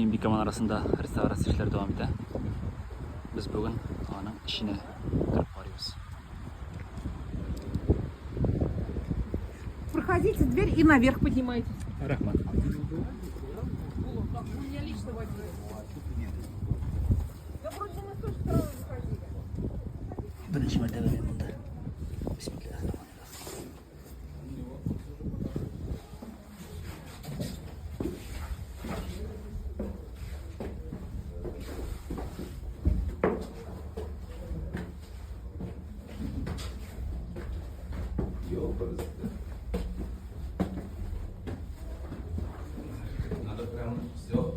Сөембикә манарасында реставрация эшләре дәвам итә. Без бүген аның эченә кирип карыйбыз. Проходите дверь и наверх поднимайтесь. Рәхмәт. Да вроде на той стороне заходили. Беренче мәртәбә мен монда. Бисмиллаһ. Надо прям все